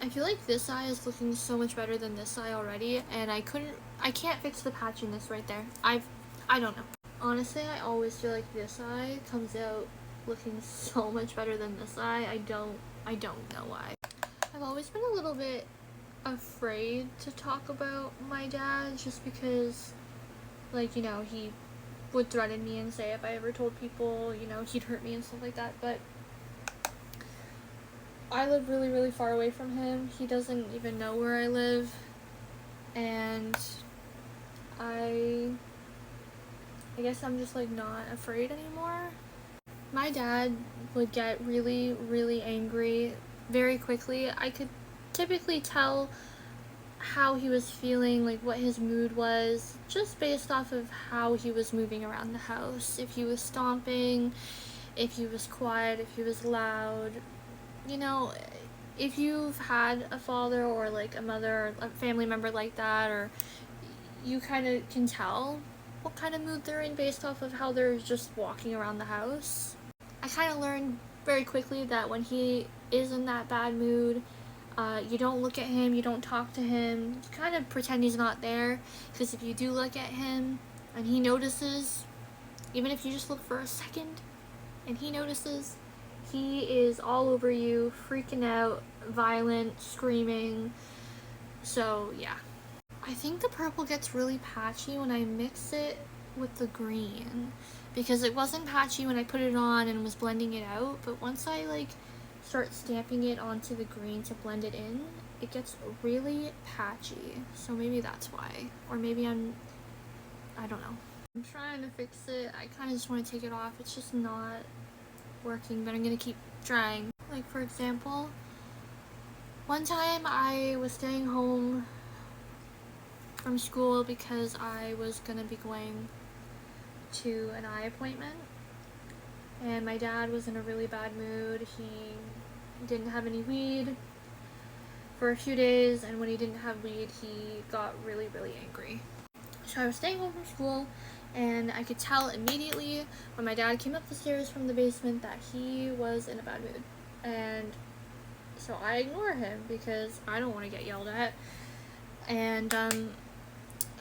I feel like this eye is looking so much better than this eye already, and I can't fix the patchiness right there. I don't know. Honestly, I always feel like this eye comes out looking so much better than this eye. I don't know why. I've always been a little bit afraid to talk about my dad just because, like, you know, he would threaten me and say if I ever told people, you know, he'd hurt me and stuff like that, but I live really, really far away from him. He doesn't even know where I live, and I guess I'm just, like, not afraid anymore. My dad would get really, really angry very quickly. I could typically tell how he was feeling, like what his mood was, just based off of how he was moving around the house. If he was stomping, if he was quiet, if he was loud. You know, if you've had a father or like a mother or a family member like that, or you kind of can tell what kind of mood they're in based off of how they're just walking around the house. I kind of learned very quickly that when he is in that bad mood, you don't look at him, you don't talk to him, you kind of pretend he's not there, because if you do look at him and he notices, even if you just look for a second and he notices, he is all over you, freaking out, violent, screaming. So yeah. I think the purple gets really patchy when I mix it with the green, because it wasn't patchy when I put it on and was blending it out, but once I like start stamping it onto the green to blend it in, it gets really patchy. So maybe that's why. Or maybe I don't know. I'm trying to fix it. I kind of just want to take it off. It's just not working, but I'm gonna keep trying. Like, for example, one time I was staying home from school because I was gonna be going to an eye appointment, and my dad was in a really bad mood. He didn't have any weed for a few days, and when he didn't have weed, he got really, really angry. So I was staying home from school, and I could tell immediately when my dad came up the stairs from the basement that he was in a bad mood. And so I ignore him because I don't want to get yelled at. And I'm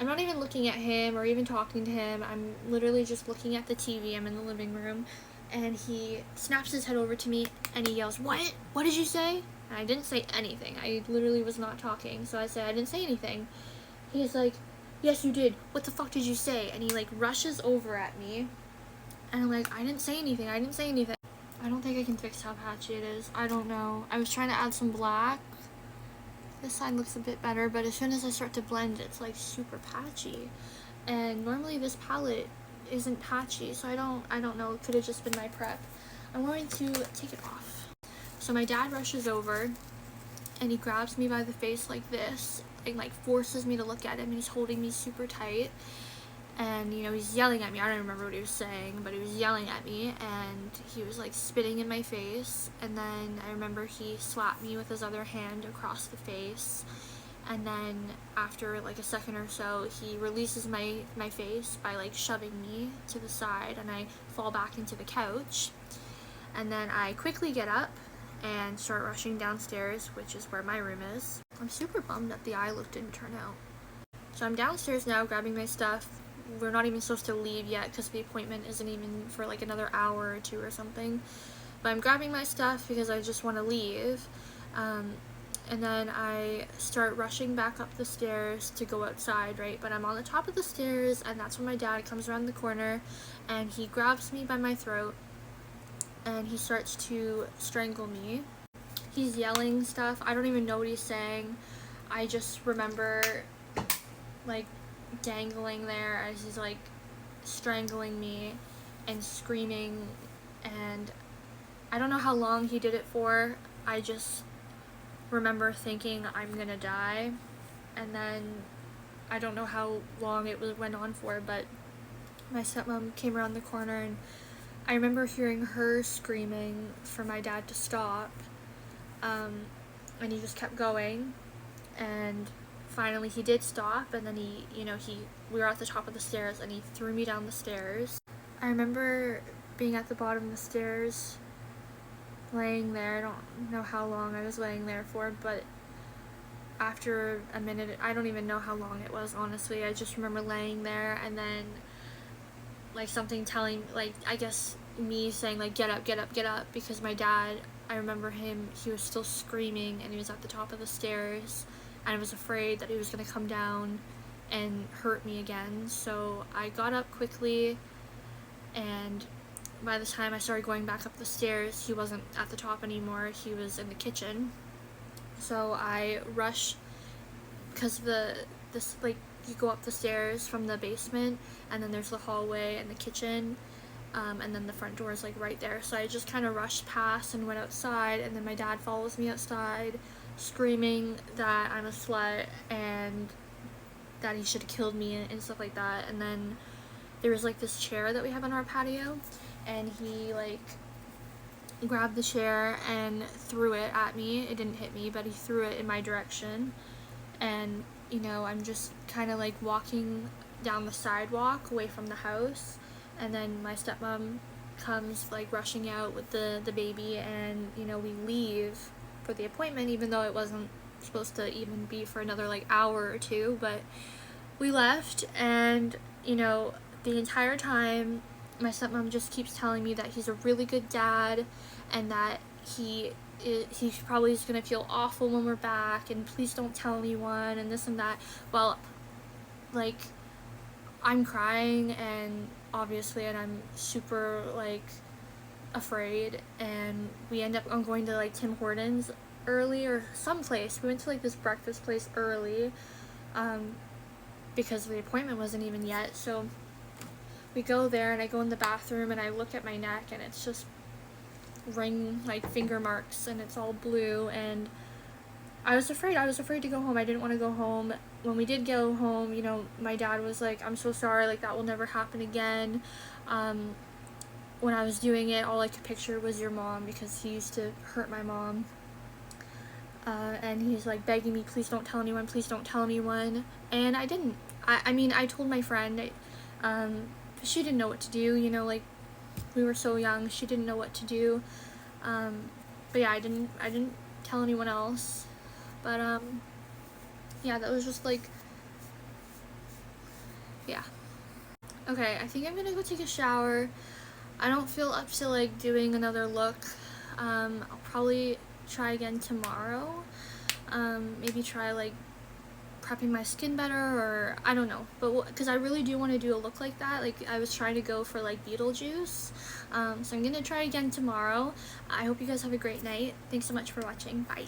not even looking at him or even talking to him. I'm literally just looking at the TV. I'm in the living room, and he snaps his head over to me and he yells, "What? What did you say?" And I didn't say anything. I literally was not talking. So I said, "I didn't say anything." He's like, "Yes, you did. What the fuck did you say?" And he like rushes over at me, and I'm like, "I didn't say anything. I didn't say anything." I don't think I can fix how patchy it is. I don't know. I was trying to add some black. This side looks a bit better, but as soon as I start to blend, it's like super patchy. And normally this palette isn't patchy, so I don't know. It could have just been my prep. I'm going to take it off. So my dad rushes over, and he grabs me by the face like this, and like forces me to look at him, and he's holding me super tight. And, you know, he's yelling at me. I don't remember what he was saying, but he was yelling at me, and he was, like, spitting in my face. And then I remember he slapped me with his other hand across the face. And then after, like, a second or so, he releases my face by, like, shoving me to the side, and I fall back into the couch. And then I quickly get up and start rushing downstairs, which is where my room is. I'm super bummed that the eye look didn't turn out. So I'm downstairs now, grabbing my stuff. We're not even supposed to leave yet because the appointment isn't even for like another hour or two or something. But I'm grabbing my stuff because I just want to leave. And then I start rushing back up the stairs to go outside, right? But I'm on the top of the stairs, and that's when my dad comes around the corner, and he grabs me by my throat, and he starts to strangle me. He's yelling stuff. I don't even know what he's saying. I just remember, like, dangling there as he's like strangling me and screaming, and I don't know how long he did it for. I just remember thinking I'm gonna die, and then I don't know how long it went on for, but my stepmom came around the corner, and I remember hearing her screaming for my dad to stop, and he just kept going, and finally he did stop, and then we were at the top of the stairs, and he threw me down the stairs. I remember being at the bottom of the stairs, laying there. I don't know how long I was laying there for, but after a minute, I don't even know how long it was, honestly. I just remember laying there, and then like something telling, like, I guess me saying like, get up, get up, get up, because my dad, I remember him, he was still screaming and he was at the top of the stairs, and I was afraid that he was gonna come down and hurt me again. So I got up quickly, and by the time I started going back up the stairs, he wasn't at the top anymore, he was in the kitchen. So I rushed, because this like, you go up the stairs from the basement, and then there's the hallway and the kitchen, and then the front door is like right there. So I just kind of rushed past and went outside, and then my dad follows me outside screaming that I'm a slut and that he should have killed me and stuff like that. And then there was like this chair that we have on our patio, and he like grabbed the chair and threw it at me. It didn't hit me, but he threw it in my direction. And you know, I'm just kind of like walking down the sidewalk away from the house, and then my stepmom comes like rushing out with the baby, and you know, we leave for the appointment, even though it wasn't supposed to even be for another like hour or two. But we left, and you know, the entire time my stepmom just keeps telling me that he's a really good dad, and that he probably is gonna feel awful when we're back, and please don't tell anyone, and this and that. Well, like, I'm crying, and obviously, and I'm super like afraid, and we end up going to like Tim Hortons early, or someplace. We went to like this breakfast place early, because the appointment wasn't even yet. So we go there, and I go in the bathroom, and I look at my neck, and it's just ring like finger marks, and it's all blue. And I was afraid to go home. I didn't want to go home. When we did go home, you know, my dad was like, I'm so sorry, like, that will never happen again. When I was doing it, all I could picture was your mom, because he used to hurt my mom. And he's like begging me, please don't tell anyone, please don't tell anyone. And I didn't. I mean, I told my friend, she didn't know what to do, you know, like, we were so young, she didn't know what to do. But yeah, I didn't tell anyone else. But yeah, that was just like, yeah. Okay, I think I'm gonna go take a shower. I don't feel up to like doing another look. I'll probably try again tomorrow. Maybe try like prepping my skin better, or I don't know, but because I really do want to do a look like that. Like, I was trying to go for like Beetlejuice, so I'm gonna try again tomorrow. I hope you guys have a great night. Thanks so much for watching. Bye.